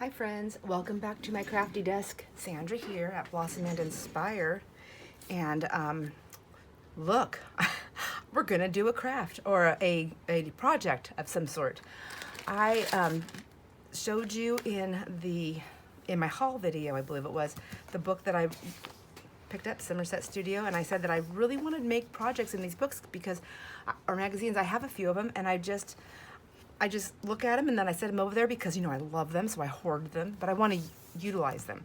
Hi friends, welcome back to my crafty desk. Sandra here at Blossom and Inspire. And look, we're gonna do a craft or a project of some sort. I showed you in my haul video, I believe it was, the book that I picked up, Somerset Studio, and I said that I really want to make projects in these books because, or magazines, I have a few of them, and I just look at them and then I set them over there because, you know, I love them, so I hoard them, but I want to utilize them.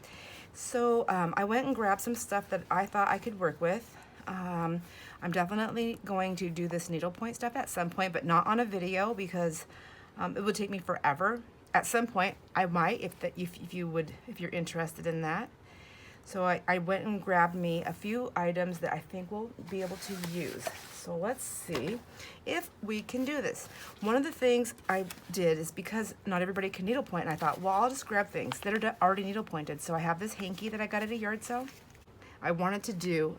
So I went and grabbed some stuff that I thought I could work with. I'm definitely going to do this needlepoint stuff at some point, but not on a video because it would take me forever. At some point, I might, if you're interested in that. So I went and grabbed me a few items that I think we'll be able to use. So let's see if we can do this. One of the things I did is because not everybody can needlepoint, and I thought, well, I'll just grab things that are already needlepointed. So I have this hanky that I got at a yard sale. I wanted to do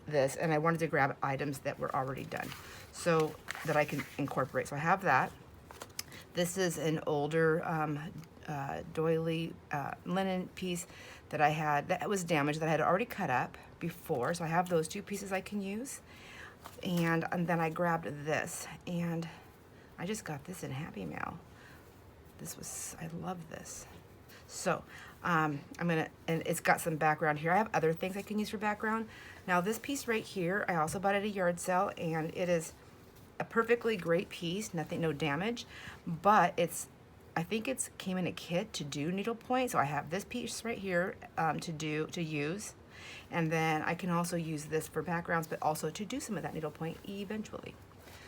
this, and I wanted to grab items that were already done so that I can incorporate. So I have that. This is an older doily linen piece that I had that was damaged that I had already cut up before. So I have those two pieces I can use. And then I grabbed this, and I just got this in Happy Mail. I love this. So I'm gonna, and it's got some background here. I have other things I can use for background. Now this piece right here, I also bought at a yard sale, and it is a perfectly great piece, no damage, but I think it's came in a kit to do needlepoint. So I have this piece right here to use. And then I can also use this for backgrounds, but also to do some of that needlepoint eventually.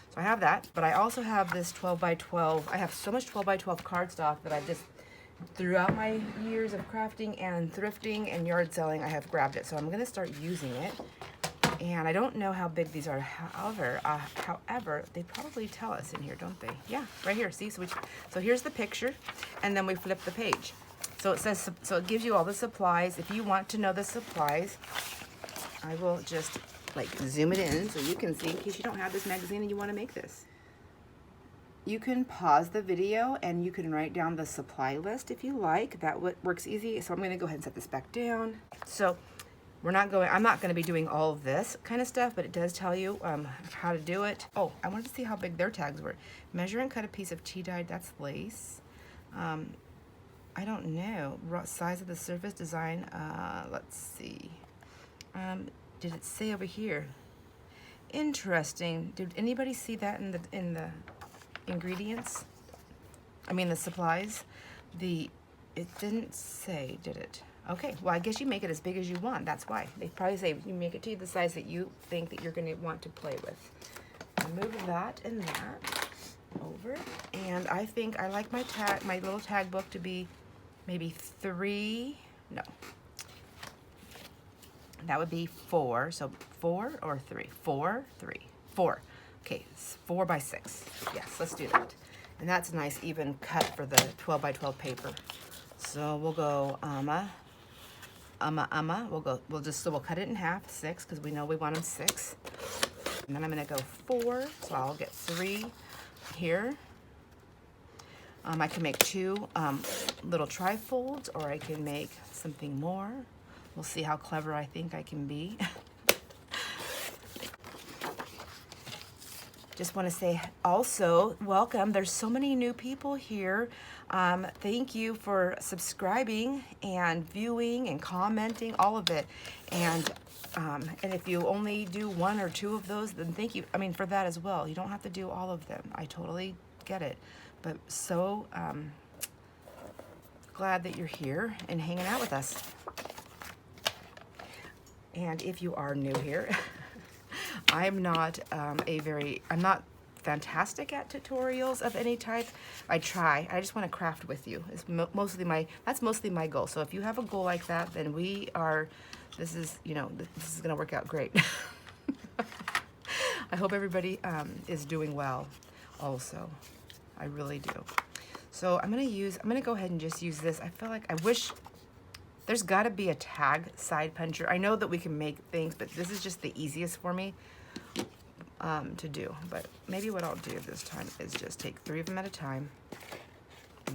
So I have that, but I also have this 12 by 12. I have so much 12 by 12 cardstock that I just, throughout my years of crafting and thrifting and yard selling, I have grabbed it. So I'm gonna start using it. And I don't know how big these are. However, they probably tell us in here, don't they? Yeah, right here, see? So here's the picture, and then we flip the page. So it says, so it gives you all the supplies. If you want to know the supplies, I will just like zoom it in so you can see in case you don't have this magazine and you want to make this. You can pause the video and you can write down the supply list if you like. That works easy. So I'm going to go ahead and set this back down. So I'm not going to be doing all of this kind of stuff, but it does tell you how to do it. Oh, I wanted to see how big their tags were. Measure and cut a piece of tea-dyed, that's lace. I don't know, size of the surface design, let's see. Did it say over here? Interesting. Did anybody see that in the ingredients? I mean the supplies? It didn't say, did it? Okay, well I guess you make it as big as you want. That's why. They probably say you make it to the size that you think that you're going to want to play with. I'll move that and that over. And I think I like my little tag book to be maybe 3, no. That would be 4, so 4 or 3? 4, 3, 4. Okay, 4 by 6. Yes, let's do that. And that's a nice even cut for the 12 by 12 paper. So we'll go we'll cut it in half, 6, because we know we want them 6. And then I'm gonna go 4, so I'll get 3 here. I can make 2 little trifolds, or I can make something more. We'll see how clever I think I can be. Just want to say also, welcome. There's so many new people here. Thank you for subscribing and viewing and commenting, all of it. And if you only do 1 or 2 of those, then thank you. I mean, for that as well. You don't have to do all of them. I totally get it. But so glad that you're here and hanging out with us. And if you are new here, I'm not fantastic at tutorials of any type. I try. I just want to craft with you. It's that's mostly my goal. So if you have a goal like that, then this is gonna work out great. I hope everybody is doing well also. I really do. So I'm gonna go ahead and just use this. I feel like I wish there's gotta be a tag side puncher. I know that we can make things, but this is just the easiest for me to do. But maybe what I'll do this time is just take 3 of them at a time. I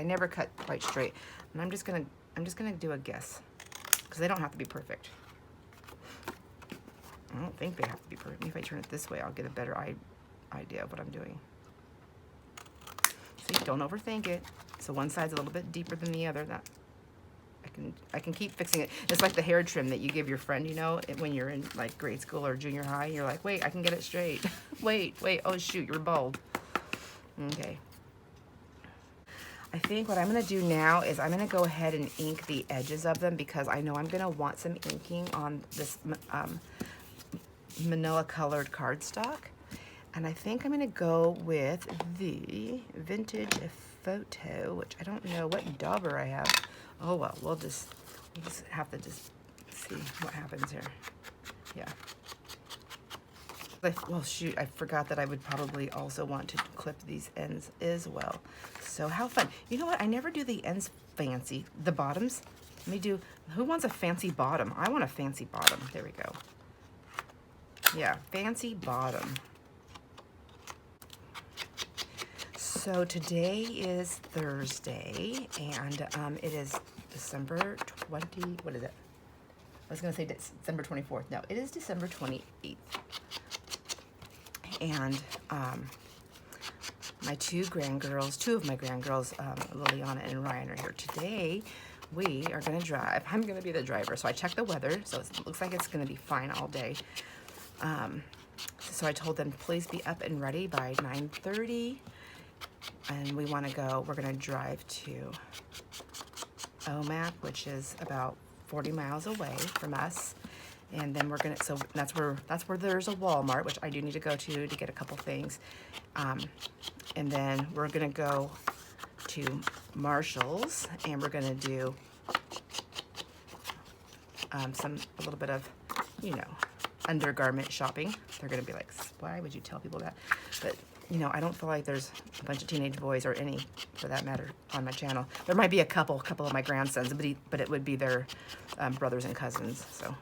never cut quite straight. And I'm just gonna do a guess, because they don't have to be perfect. I don't think they have to be perfect. Maybe if I turn it this way, I'll get a better idea of what I'm doing. See, don't overthink it. So one side's a little bit deeper than the other. That I can keep fixing it. It's like the hair trim that you give your friend, you know, when you're in like grade school or junior high. You're like, wait, I can get it straight. wait, oh shoot, you're bald. Okay. I think what I'm gonna do now is I'm gonna go ahead and ink the edges of them, because I know I'm gonna want some inking on this manila colored cardstock. And I think I'm gonna go with the Vintage Photo, which I don't know what dauber I have. Oh well, we'll just have to just see what happens here. Yeah. Well, shoot, I forgot that I would probably also want to clip these ends as well. So how fun. You know what? I never do the ends fancy. The bottoms. Let me do, who wants a fancy bottom? I want a fancy bottom. There we go. Yeah, fancy bottom. So today is Thursday, and it is December 20, what is it? I was gonna say December 24th. No, it is December 28th. And my two of my grandgirls, Liliana and Ryan, are here today. We are gonna drive. I'm gonna be the driver. So I checked the weather, so it looks like it's gonna be fine all day. So I told them, please be up and ready by 9:30. And we wanna go, we're gonna drive to Omak, which is about 40 miles away from us. And then we're gonna, so that's where there's a Walmart, which I do need to go to get a couple things. And then we're gonna go to Marshall's, and we're gonna do a little bit of, you know, undergarment shopping. They're gonna be like, why would you tell people that? But you know, I don't feel like there's a bunch of teenage boys, or any for that matter, on my channel. There might be a couple of my grandsons, but it would be their brothers and cousins. So,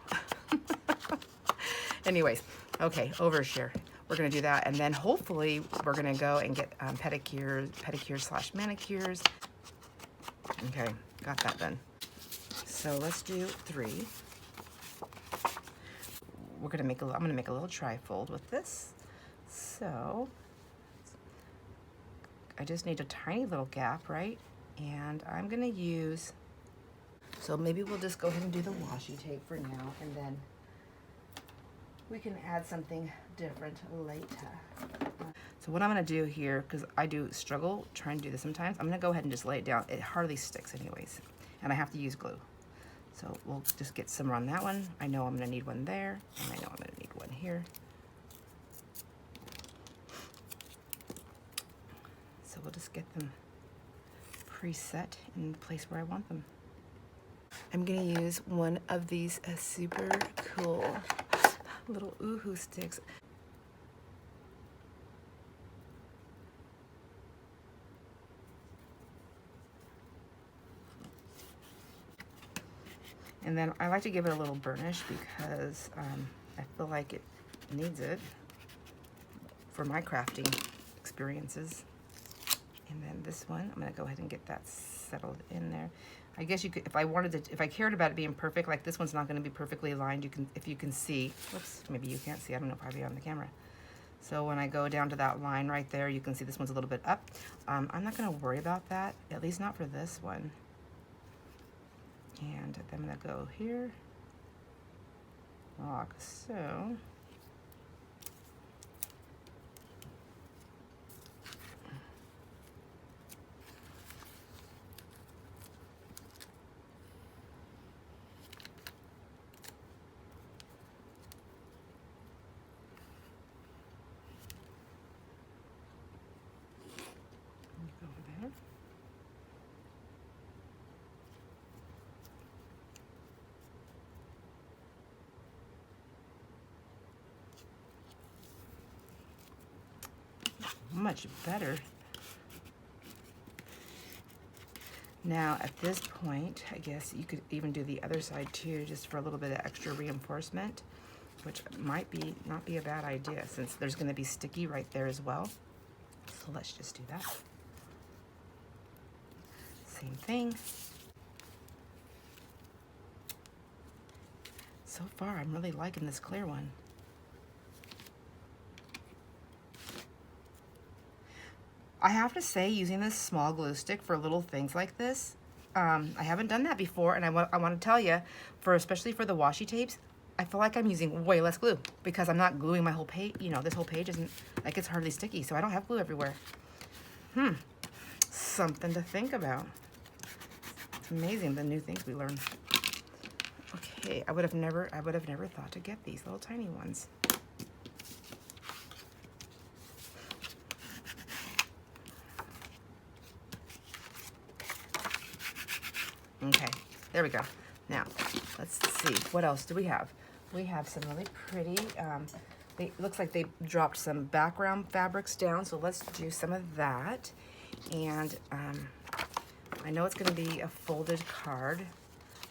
anyways, okay, overshare. We're gonna do that, and then hopefully we're gonna go and get pedicures / manicures. Okay, got that done. So let's do 3. I'm gonna make a little trifold with this. So I just need a tiny little gap, right? And I'm gonna use, so maybe we'll just go ahead and do the washi tape for now, and then we can add something different later. So what I'm gonna do here, because I do struggle trying to do this sometimes, I'm gonna go ahead and just lay it down. It hardly sticks anyways, and I have to use glue. So we'll just get some on that one. I know I'm gonna need one there, and I know I'm gonna need one here. So we'll just get them preset in the place where I want them. I'm gonna use one of these super cool little oohoo sticks. And then I like to give it a little burnish, because I feel like it needs it for my crafting experiences. And then this one, I'm gonna go ahead and get that settled in there. I guess you could, if I cared about it being perfect, like this one's not gonna be perfectly aligned, if you can see, whoops, maybe you can't see, I don't know if I'll be on the camera. So when I go down to that line right there, you can see this one's a little bit up. I'm not gonna worry about that, at least not for this one. And I'm gonna go here, like so. Much better. Now at this point, I guess you could even do the other side too, just for a little bit of extra reinforcement, which might not be a bad idea, since there's going to be sticky right there as well. So let's just do that. Same thing. So far, I'm really liking this clear one. I have to say, using this small glue stick for little things like this, I haven't done that before, and I want to tell you, especially for the washi tapes, I feel like I'm using way less glue because I'm not gluing my whole page. You know, this whole page isn't, like, it's hardly sticky, so I don't have glue everywhere. Something to think about. It's amazing the new things we learn. Okay, I would have never thought to get these little tiny ones. Okay, there we go. Now, let's see, what else do we have? We have some really pretty, it looks like they dropped some background fabrics down, so let's do some of that. And I know it's gonna be a folded card.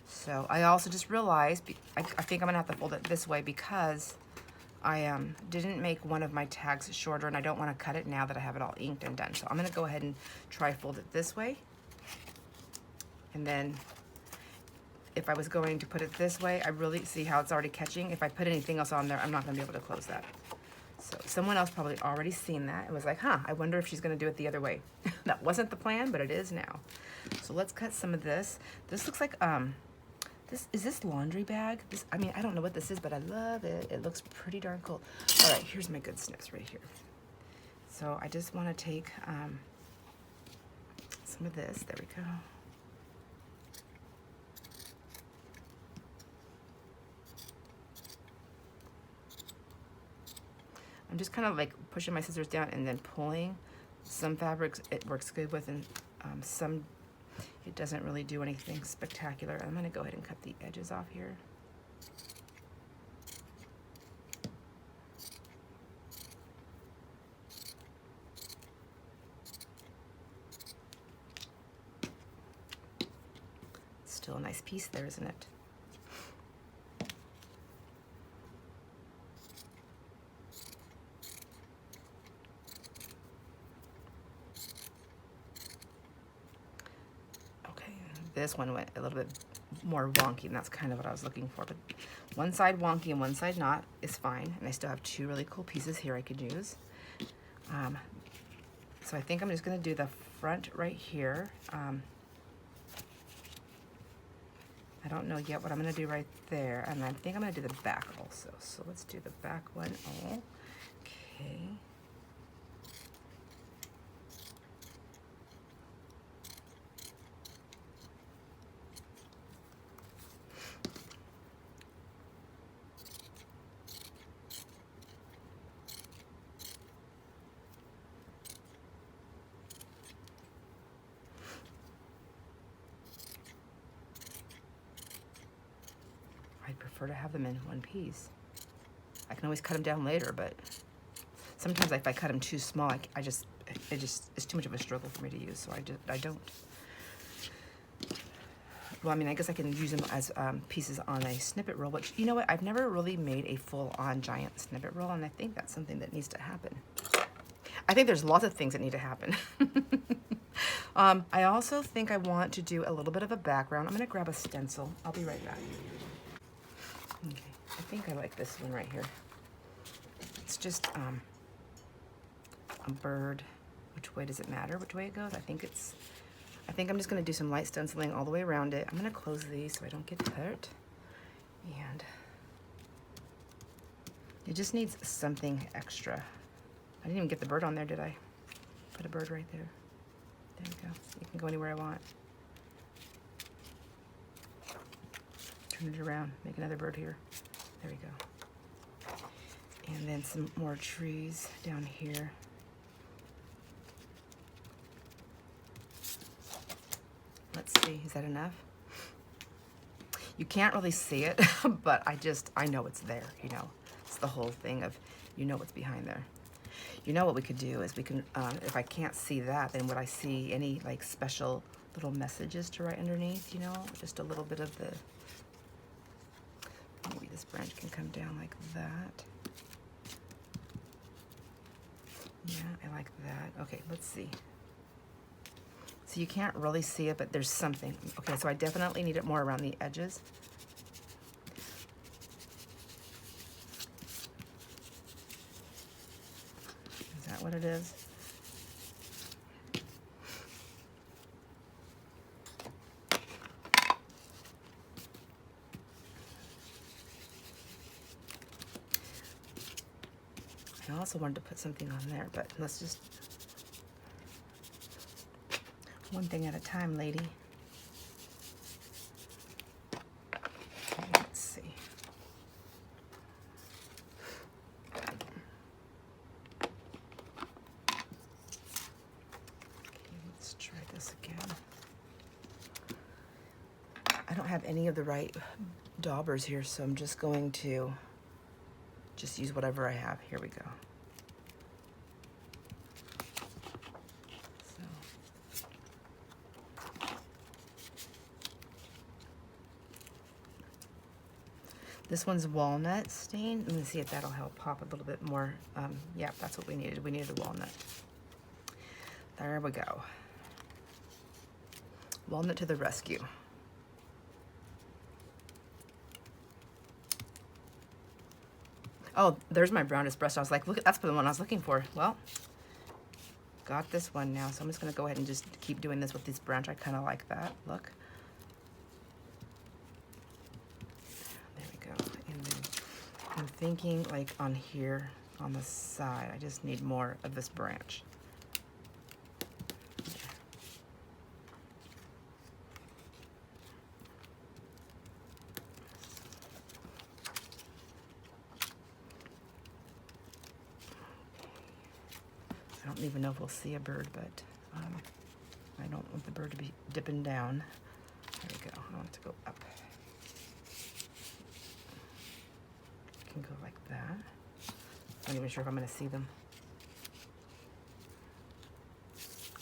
So I also just realized, I think I'm gonna have to fold it this way because I didn't make one of my tags shorter and I don't wanna cut it now that I have it all inked and done. So I'm gonna go ahead and try fold it this way. And then if I was going to put it this way, I really see how it's already catching. If I put anything else on there, I'm not gonna be able to close that. So someone else probably already seen that and was like, huh, I wonder if she's gonna do it the other way. That wasn't the plan, but it is now. So let's cut some of this. This looks like, is this laundry bag? I mean, I don't know what this is, but I love it. It looks pretty darn cool. All right, here's my good snips right here. So I just wanna take some of this, there we go. I'm just kind of like pushing my scissors down and then pulling. Some fabrics it works good with, and some it doesn't really do anything spectacular. I'm gonna go ahead and cut the edges off here. Still a nice piece there, isn't it? This one went a little bit more wonky, and that's kind of what I was looking for. But one side wonky and one side not is fine. And I still have two really cool pieces here I could use. So I think I'm just gonna do the front right here. I don't know yet what I'm gonna do right there. And I think I'm gonna do the back also. So let's do the back one. Oh, okay. I'd prefer to have them in one piece. I can always cut them down later, but sometimes if I cut them too small, it's too much of a struggle for me to use, so I don't. Well, I mean, I guess I can use them as pieces on a snippet roll, which, you know what, I've never really made a full-on giant snippet roll, and I think that's something that needs to happen. I think there's lots of things that need to happen. I also think I want to do a little bit of a background. I'm gonna grab a stencil. I'll be right back. Okay, I think I like this one right here. It's just a bird. Which way does it matter which way it goes? I think I'm just gonna do some light stenciling all the way around it. I'm gonna close these so I don't get hurt. And it just needs something extra. I didn't even get the bird on there, did I? Put a bird right there. There we go. You can go anywhere I want. Turn it around, make another bird here. There we go. And then some more trees down here. Let's see, is that enough? You can't really see it, but I know it's there, you know. It's the whole thing of, you know what's behind there. You know what we could do is we can, if I can't see that, then would I see any like special little messages to write underneath, you know? Just a little bit of the, maybe this branch can come down like that. Yeah, I like that. Okay, let's see. So you can't really see it, but there's something. Okay, so I definitely need it more around the edges. Is that what it is? I also wanted to put something on there, but let's just, one thing at a time, lady. Okay, let's see. Okay, let's try this again. I don't have any of the right daubers here, so I'm just going to just use whatever I have. Here we go. This one's walnut stain. Let me see if that'll help pop a little bit more. Yeah, that's what we needed. We needed a walnut. There we go. Walnut to the rescue. Oh, there's my brownest brush. I was like, look, that's the one I was looking for. Well, got this one now, so I'm just gonna go ahead and just keep doing this with this branch. I kind of like that. Look. I'm thinking like on here, on the side, I just need more of this branch. I don't even know if we'll see a bird, but I don't want the bird to be dipping down. There we go, I want it to go up. Go like that. I'm not even sure if I'm going to see them.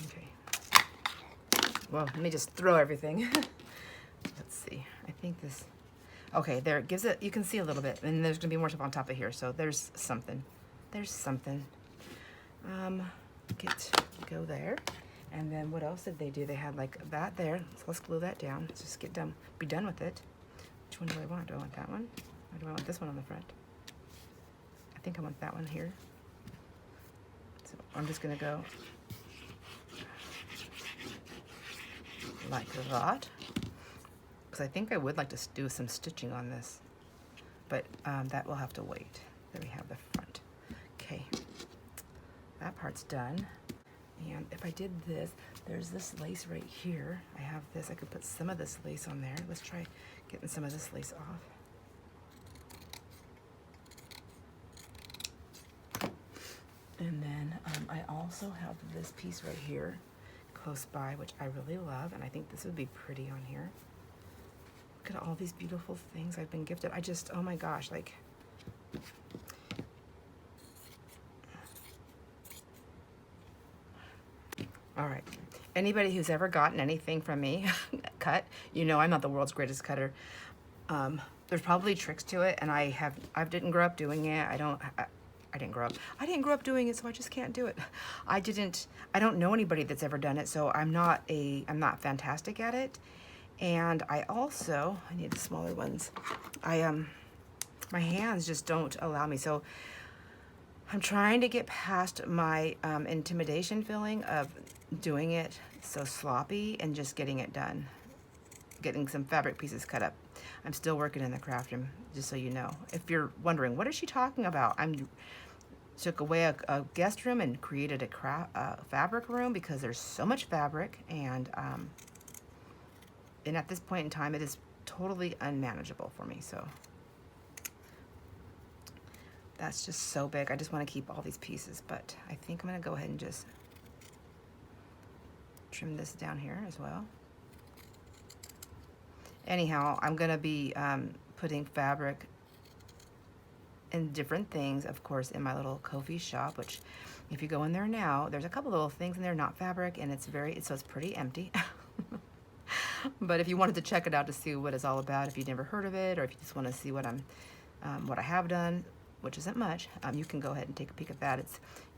Okay. Well, let me just throw everything. Let's see. I think this. Okay, there it gives it. You can see a little bit, and there's going to be more stuff on top of here. So there's something. There's something. Go there. And then what else did they do? They had like that there. So let's glue that down. Let's just be done with it. Which one do I want? Do I want that one? Or do I want this one on the front? I think I want that one here. So I'm just gonna go like that. Because I think I would like to do some stitching on this. But that will have to wait. There we have the front. Okay, that part's done. And if I did this, there's this lace right here. I have this, I could put some of this lace on there. Let's try getting some of this lace off. And then I also have this piece right here close by, which I really love, and I think this would be pretty on here. Look at all these beautiful things I've been gifted. I just, oh my gosh, like, all right. Anybody who's ever gotten anything from me cut, you know I'm not the world's greatest cutter. There's probably tricks to it, and I didn't grow up doing it. I didn't grow up doing it, so I just can't do it. I don't know anybody that's ever done it, so I'm not fantastic at it. And I need the smaller ones. My hands just don't allow me. So I'm trying to get past my intimidation feeling of doing it so sloppy and just getting it done. Getting some fabric pieces cut up. I'm still working in the craft room, just so you know. If you're wondering, what is she talking about? Took away a guest room and created a fabric room because there's so much fabric, and at this point in time, it is totally unmanageable for me. So that's just so big. I just want to keep all these pieces, but I think I'm going to go ahead and just trim this down here as well. Anyhow, I'm going to be putting fabric and different things, of course, in my little Ko-fi shop, which if you go in there now, there's a couple little things in there, not fabric, and so it's pretty empty. But if you wanted to check it out to see what it's all about, if you've never heard of it, or if you just want to see what I have done, which isn't much, you can go ahead and take a peek at that.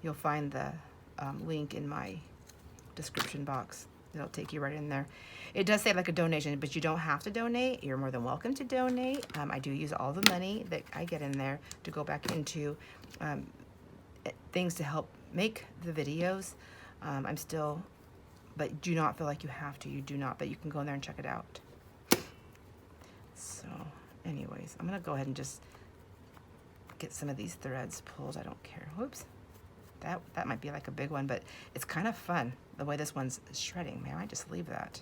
You'll find the link in my description box It'll take you right in there. It does say like a donation, but you don't have to donate. You're more than welcome to donate. I do use all the money that I get in there to go back into things to help make the videos. I'm still, but do not feel like you have to. You do not, but you can go in there and check it out. So anyways, I'm gonna go ahead and just get some of these threads pulled. I don't care. Whoops. That might be like a big one, but it's kind of fun the way this one's shredding. Man, I might just leave that.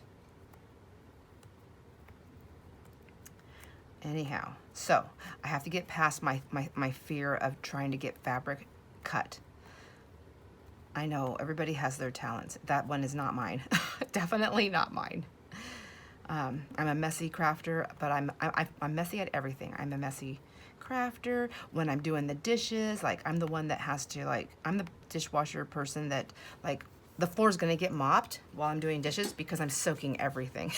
Anyhow, so I have to get past my fear of trying to get fabric cut. I know everybody has their talents. That one is not mine. Definitely not mine. I'm a messy crafter, but I'm messy at everything. I'm a messy crafter. When I'm doing the dishes, like I'm the one that has to, like, I'm the dishwasher person that, like, the floor's gonna get mopped while I'm doing dishes because I'm soaking everything.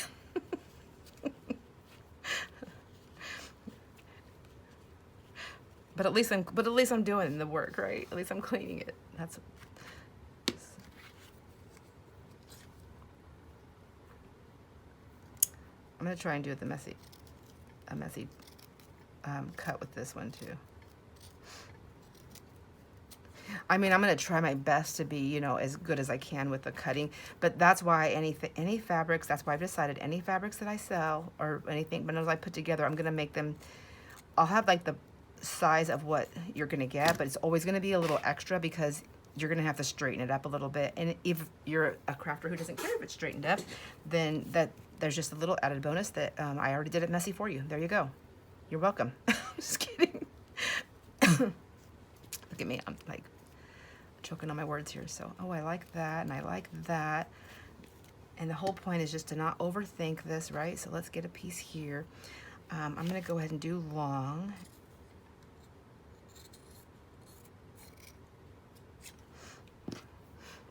But at least I'm doing the work, right? At least I'm cleaning it. That's. I'm gonna try and do a messy cut with this one too. I mean, I'm gonna try my best to be, you know, as good as I can with the cutting, but that's why any fabrics, that's why I've decided any fabrics that I sell or anything, but as I put together, I'm gonna make them, I'll have like the size of what you're gonna get, but it's always gonna be a little extra because you're gonna have to straighten it up a little bit. And if you're a crafter who doesn't care if it's straightened up, then there's just a little added bonus that I already did it messy for you. There you go. You're welcome. Just kidding. Look at me, I'm like choking on my words here. So, oh, I like that, and I like that. And the whole point is just to not overthink this, right? So let's get a piece here. I'm gonna go ahead and do long.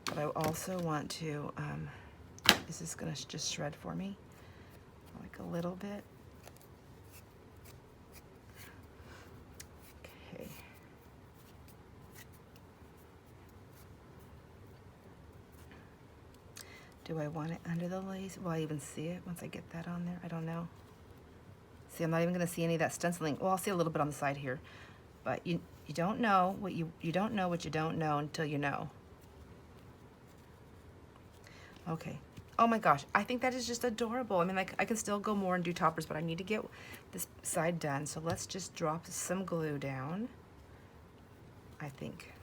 But I also want to, is this gonna just shred for me? Like a little bit. Okay. Do I want it under the lace? Will I even see it once I get that on there? I don't know. See, I'm not even gonna see any of that stenciling. Well, I'll see a little bit on the side here. But you don't know what you don't know what you don't know until you know. Okay. Oh my gosh, I think that is just adorable. I mean, like, I can still go more and do toppers, but I need to get this side done. So let's just drop some glue down. I think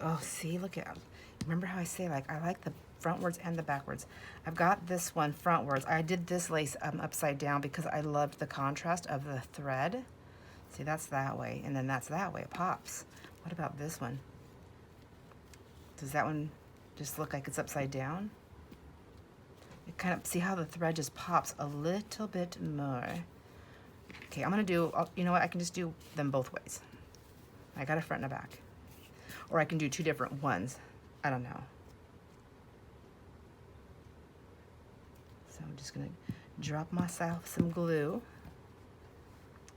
oh, see, look at, remember how I say, like, I like the frontwards and the backwards. I've got this one frontwards. I did this lace upside down because I loved the contrast of the thread. See, that's that way, and then that's that way. It pops. What about this one? Does that one just look like it's upside down? You kind of see how the thread just pops a little bit more. Okay, I'm gonna do, you know what, I can just do them both ways. I got a front and a back. Or I can do two different ones. I don't know. So I'm just gonna drop myself some glue.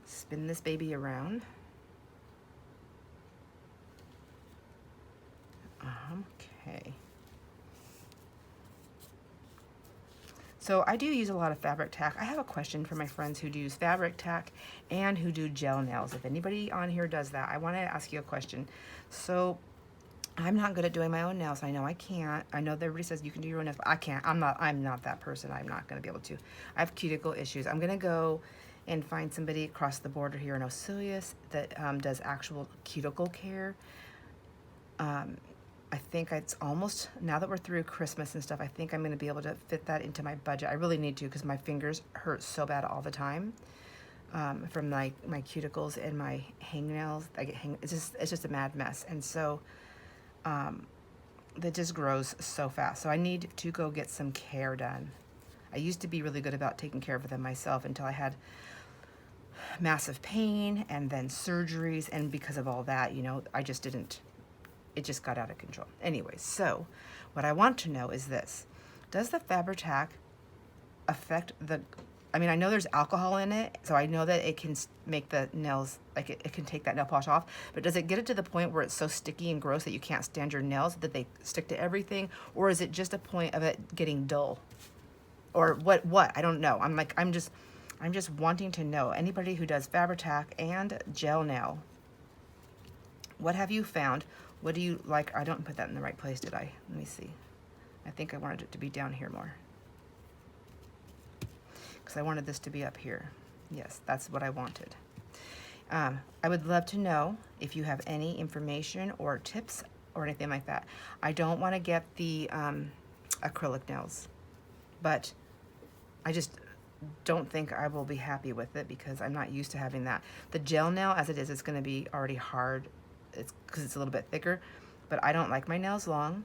Spin this baby around. Okay. So I do use a lot of fabric tack. I have a question for my friends who do use fabric tack and who do gel nails. If anybody on here does that, I want to ask you a question. So I'm not good at doing my own nails. I know I can't. I know that everybody says you can do your own nails, but I can't. I'm not that person. I'm not going to be able to. I have cuticle issues. I'm going to go and find somebody across the border here in Seiz that does actual cuticle care. I think it's almost, now that we're through Christmas and stuff, I think I'm going to be able to fit that into my budget. I really need to because my fingers hurt so bad all the time from my cuticles and my hangnails. It's just a mad mess. And so that just grows so fast. So I need to go get some care done. I used to be really good about taking care of them myself until I had massive pain and then surgeries. And because of all that, you know, I just didn't. It just got out of control. Anyway, so what I want to know is this. Does the fabric tack affect the I mean, I know there's alcohol in it, so I know that it can make the nails, like it can take that nail polish off, but does it get it to the point where it's so sticky and gross that you can't stand your nails, that they stick to everything? Or is it just a point of it getting dull? Or what, I don't know. I'm just wanting to know. Anybody who does Fabri-Tac and gel nail, what have you found? What do you like? I don't put that in the right place, did I? Let me see. I think I wanted it to be down here more, because I wanted this to be up here. Yes, that's what I wanted. I would love to know if you have any information or tips or anything like that. I don't want to get the acrylic nails, but I just don't think I will be happy with it because I'm not used to having that. The gel nail, as it is, it's going to be already hard. It's because it's a little bit thicker, but I don't like my nails long.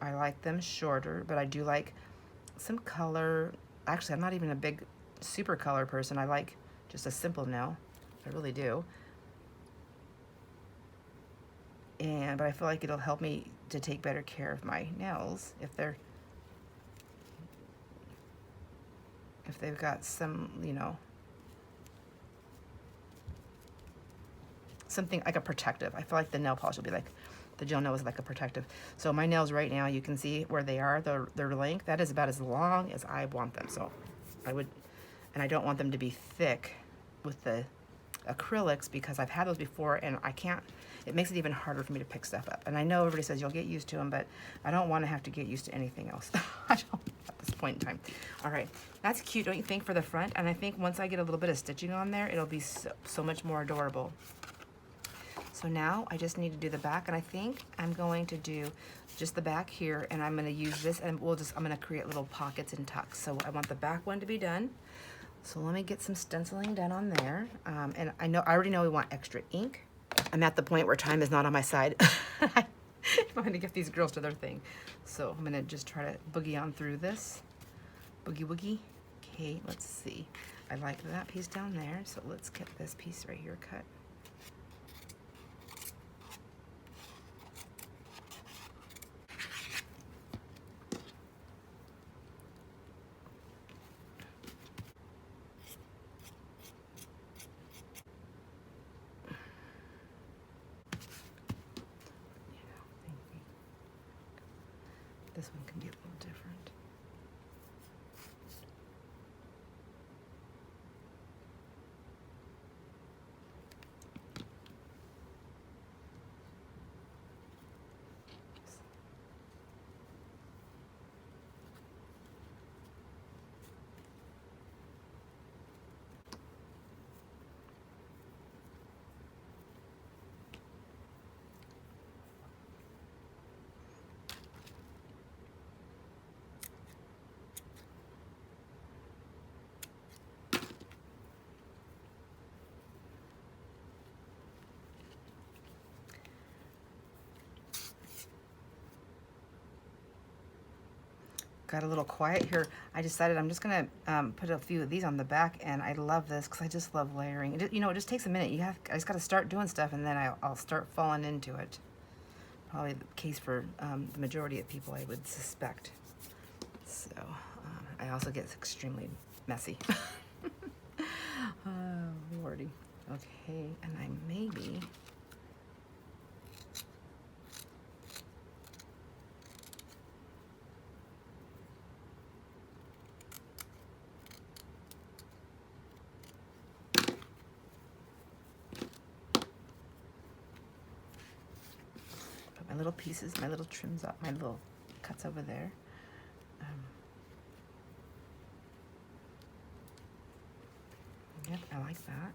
I like them shorter, but I do like some color. Actually, I'm not even a big super color person. I like just a simple nail. I really do. But I feel like it'll help me to take better care of my nails if they've got some, you know, something like a protective. I feel like the nail polish will be like, the gel nail is like a protective. So my nails right now, you can see where they are, their length, that is about as long as I want them. So I would, and I don't want them to be thick with the acrylics because I've had those before and I can't, it makes it even harder for me to pick stuff up. And I know everybody says you'll get used to them, but I don't want to have to get used to anything else. I don't at this point in time. All right, that's cute, don't you think, for the front? And I think once I get a little bit of stitching on there, it'll be so much more adorable. So now I just need to do the back, and I think I'm going to do just the back here, and I'm going to use this, and I'm going to create little pockets and tucks. So I want the back one to be done. So let me get some stenciling done on there. And I already know we want extra ink. I'm at the point where time is not on my side. I'm going to get these girls to their thing. So I'm going to just try to boogie on through this. Boogie woogie. Okay, let's see. I like that piece down there, so let's get this piece right here cut. This one can be a little different. Got a little quiet here. I decided I'm just gonna put a few of these on the back, and I love this because I just love layering. It just takes a minute. I just got to start doing stuff, and then I'll start falling into it. Probably the case for the majority of people, I would suspect. So I also get extremely messy. Oh, Lordy. Okay, and I maybe. My little pieces, my little trims up, my little cuts over there. Yep, I like that.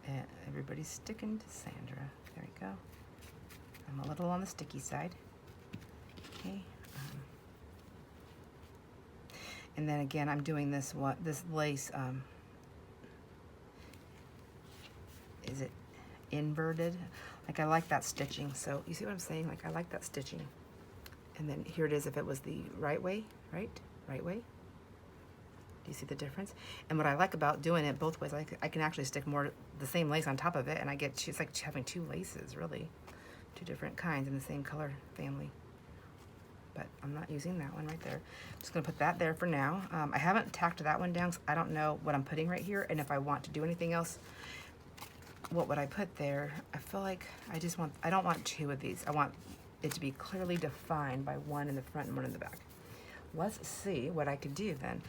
And everybody's sticking to Sandra. There we go. I'm a little on the sticky side. Okay. And then again, I'm doing this lace, is it inverted? Like, I like that stitching. So you see what I'm saying? Like, I like that stitching. And then here it is if it was the right way, right way. you see the difference? And what I like about doing it both ways, I can actually stick more the same lace on top of it, and I get, it's like having two laces, really. Two different kinds in the same color family. But I'm not using that one right there. Just gonna put that there for now. I haven't tacked that one down, so I don't know what I'm putting right here, and if I want to do anything else, what would I put there? I feel like I don't want two of these. I want it to be clearly defined by one in the front and one in the back. Let's see what I could do then.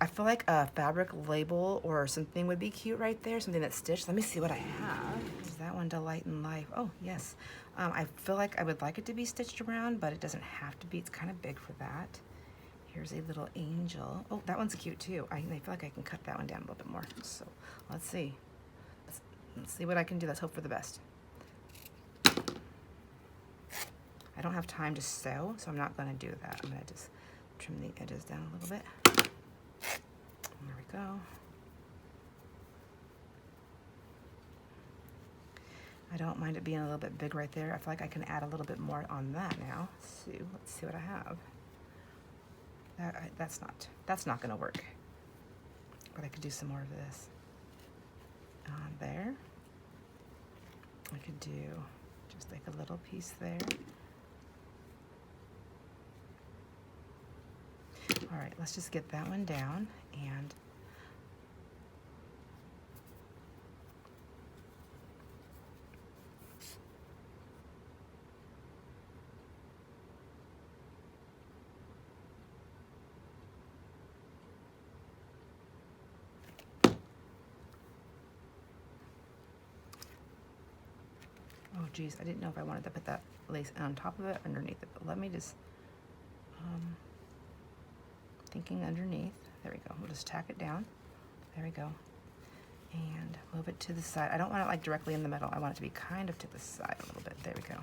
I feel like a fabric label or something would be cute right there, something that's stitched. Let me see what I have. Is that one Delight in Life? Oh, yes. I feel like I would like it to be stitched around, but it doesn't have to be. It's kind of big for that. Here's a little angel. Oh, that one's cute too. I feel like I can cut that one down a little bit more. So let's see. Let's see what I can do. Let's hope for the best. I don't have time to sew, so I'm not going to do that. I'm going to just trim the edges down a little bit. There we go. I don't mind it being a little bit big right there. I feel like I can add a little bit more on that now. Let's see what I have. That's not going to work. But I could do some more of this. On there. I could do just like a little piece there. All right, let's just get that one down and oh geez, I didn't know if I wanted to put that lace on top of it, underneath it, but let me just thinking underneath. There we go. We'll just tack it down. There we go. And move it to the side. I don't want it like directly in the middle. I want it to be kind of to the side a little bit. There we go.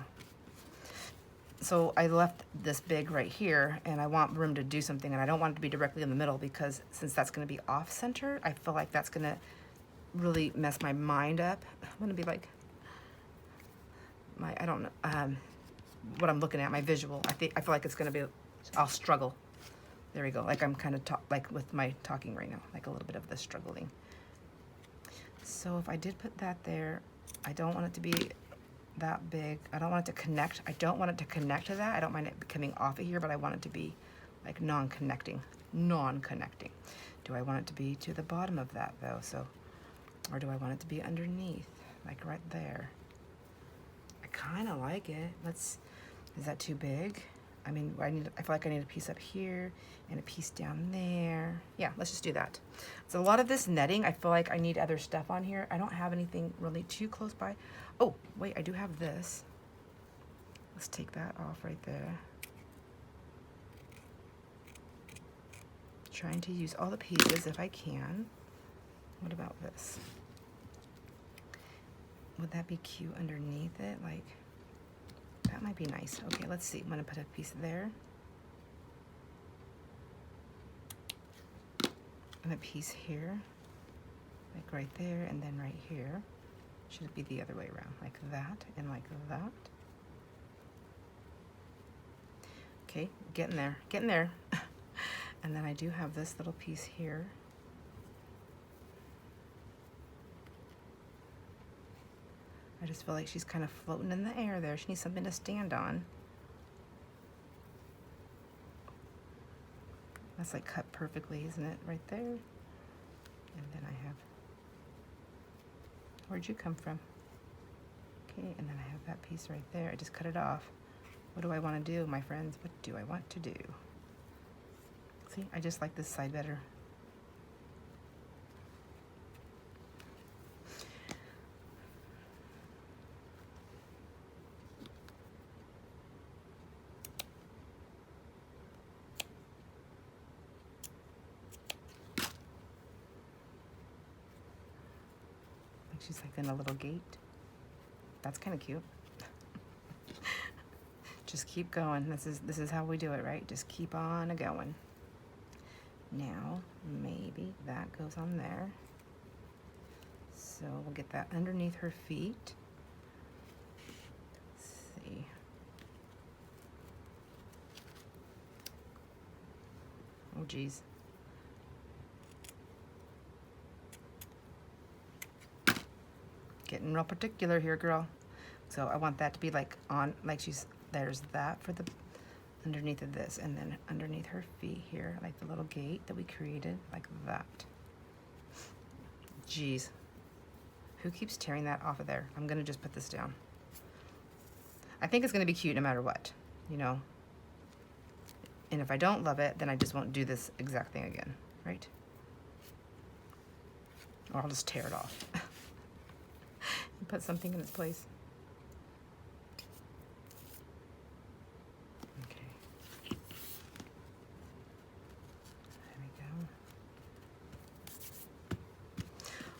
So I left this big right here, and I want room to do something, and I don't want it to be directly in the middle because since that's going to be off center, I feel like that's going to really mess my mind up. I'm going to be like I don't know what I'm looking at, my visual. I feel like it's going to be, I'll struggle. There we go. Like I'm kind of like with my talking right now, like a little bit of the struggling. So if I did put that there, I don't want it to be that big. I don't want it to connect. I don't want it to connect to that. I don't mind it coming off of here, but I want it to be like non-connecting. Do I want it to be to the bottom of that though? So, or do I want it to be underneath, like right there? I kind of like it. Is that too big? I mean, I feel like I need a piece up here and a piece down there. Yeah, let's just do that. So a lot of this netting, I feel like I need other stuff on here. I don't have anything really too close by. Oh, wait, I do have this. Let's take that off right there. Trying to use all the pieces if I can. What about this? Would that be cute underneath it? Like, that might be nice. Okay, let's see. I'm gonna put a piece there. And a piece here. Like right there, and then right here. Should it be the other way around? Like that, and like that. Okay, getting there, getting there. And then I do have this little piece here. I just feel like she's kind of floating in the air there. She needs something to stand on. That's like cut perfectly, isn't it? Right there. And then I have, where'd you come from? Okay, and then I have that piece right there. I just cut it off. What do I want to do, my friends? What do I want to do? See, I just like this side better. She's like in a little gate. That's kind of cute. Just keep going. This is how we do it, right? Just keep on going. Now, maybe that goes on there. So we'll get that underneath her feet. Let's see. Oh, geez. Getting real particular here, girl. So I want that to be like on, like there's that for the underneath of this, and then underneath her feet here, like the little gate that we created, like that. Jeez. Who keeps tearing that off of there? I'm gonna just put this down. I think it's gonna be cute no matter what, you know? And if I don't love it, then I just won't do this exact thing again, right? Or I'll just tear it off. And put something in its place. Okay. There we go.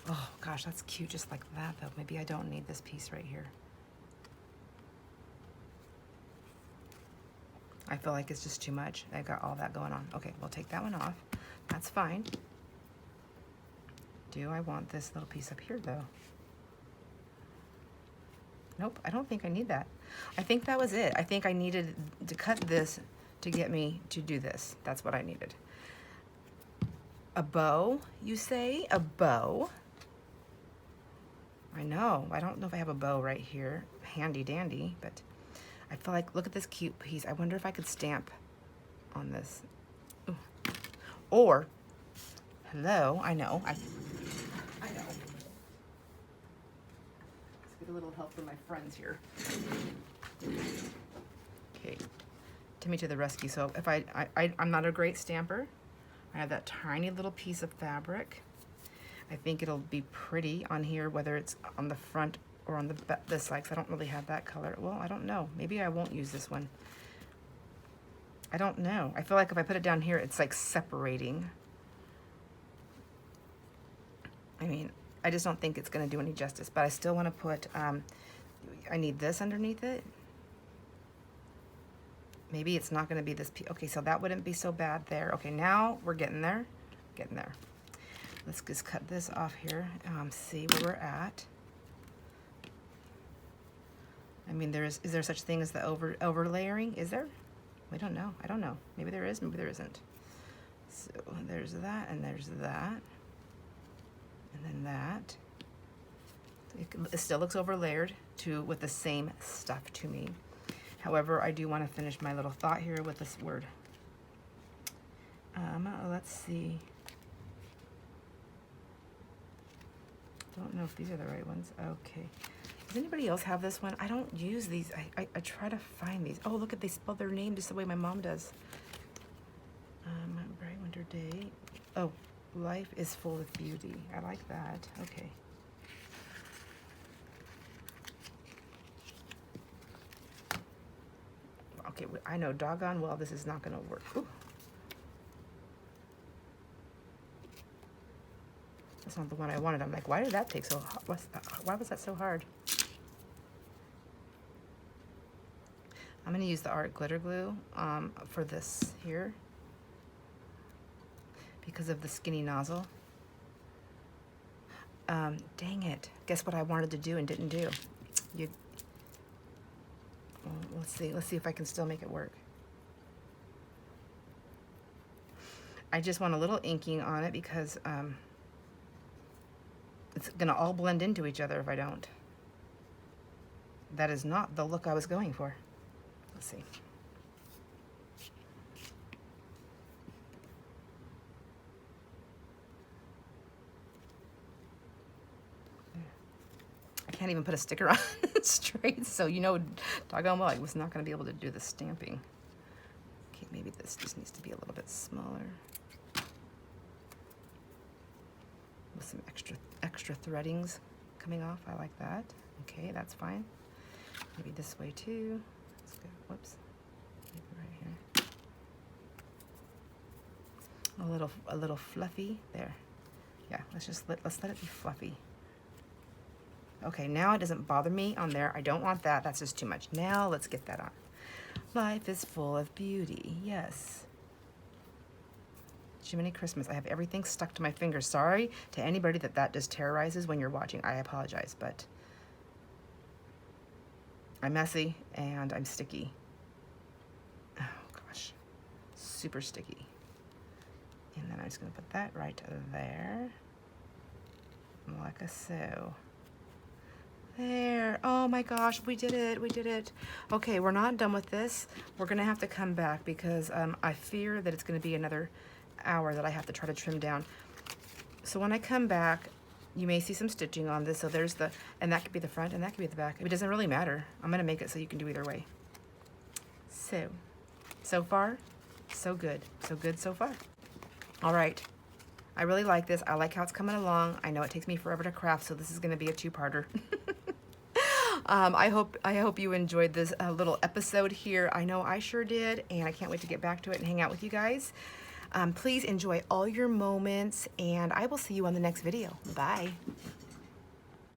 Oh gosh, that's cute just like that though. Maybe I don't need this piece right here. I feel like it's just too much. I got all that going on. Okay, we'll take that one off. That's fine. Do I want this little piece up here though? Nope, I don't think I need that. I think that was it. I think I needed to cut this to get me to do this. That's what I needed. A bow, you say? A bow? I know. I don't know if I have a bow right here. Handy dandy, but I feel like, look at this cute piece. I wonder if I could stamp on this. Ooh. Or, hello, I know. I know. Let's get a little help from my friends here. Okay, Timmy to the rescue. So if I'm not a great stamper. I have that tiny little piece of fabric. I think it'll be pretty on here, whether it's on the front or on this side, because I don't really have that color. Well, I don't know. Maybe I won't use this one. I don't know. I feel like if I put it down here, it's like separating. I mean, I just don't think it's going to do any justice, but I still want to put, I need this underneath it. Maybe it's not going to be this piece. Okay, so that wouldn't be so bad there. Okay, now we're getting there. Getting there. Let's just cut this off here. See where we're at. I mean, is there such thing as the overlayering? Is there? We don't know. I don't know. Maybe there is, maybe there isn't. So there's that, and there's that. And then that. It still looks overlayered with the same stuff to me. However, I do want to finish my little thought here with this word. Let's see. Don't know if these are the right ones. Okay. Does anybody else have this one? I don't use these. I try to find these. Oh, look at, they spelled their name just the way my mom does. Bright winter day. Oh, life is full of beauty. I like that. Okay. Okay, I know doggone well this is not going to work. Ooh. That's not the one I wanted. I'm like, why did that take so hard? Why was that so hard? I'm going to use the Art Glitter Glue for this here because of the skinny nozzle. Dang it. Guess what I wanted to do and didn't do? Well, let's see if I can still make it work. I just want a little inking on it because it's gonna all blend into each other if I don't. That is not the look I was going for. Let's see. I can't even put a sticker on straight, so you know, doggone well I was not going to be able to do the stamping. Okay, maybe this just needs to be a little bit smaller. With some extra threadings coming off. I like that. Okay, that's fine. Maybe this way too. Let's go. Whoops. Maybe right here. A little fluffy there. Yeah, let's let it be fluffy. Okay, now it doesn't bother me on there. I don't want that. That's just too much. Now let's get that on. Life is full of beauty. Yes. Jiminy Christmas. I have everything stuck to my fingers. Sorry to anybody that just terrorizes when you're watching. I apologize, but I'm messy and I'm sticky. Oh gosh, super sticky. And then I'm just gonna put that right there, like so. There. Oh my gosh, we did it. We did it. Okay, we're not done with this. We're going to have to come back because I fear that it's going to be another hour that I have to try to trim down. So when I come back, you may see some stitching on this. So there's the, and that could be the front and that could be the back. It doesn't really matter. I'm going to make it so you can do either way. So far, so good. So good so far. All right. I really like this. I like how it's coming along. I know it takes me forever to craft, so this is going to be a two-parter. I hope you enjoyed this little episode here. I know I sure did, and I can't wait to get back to it and hang out with you guys. Please enjoy all your moments, and I will see you on the next video. Bye.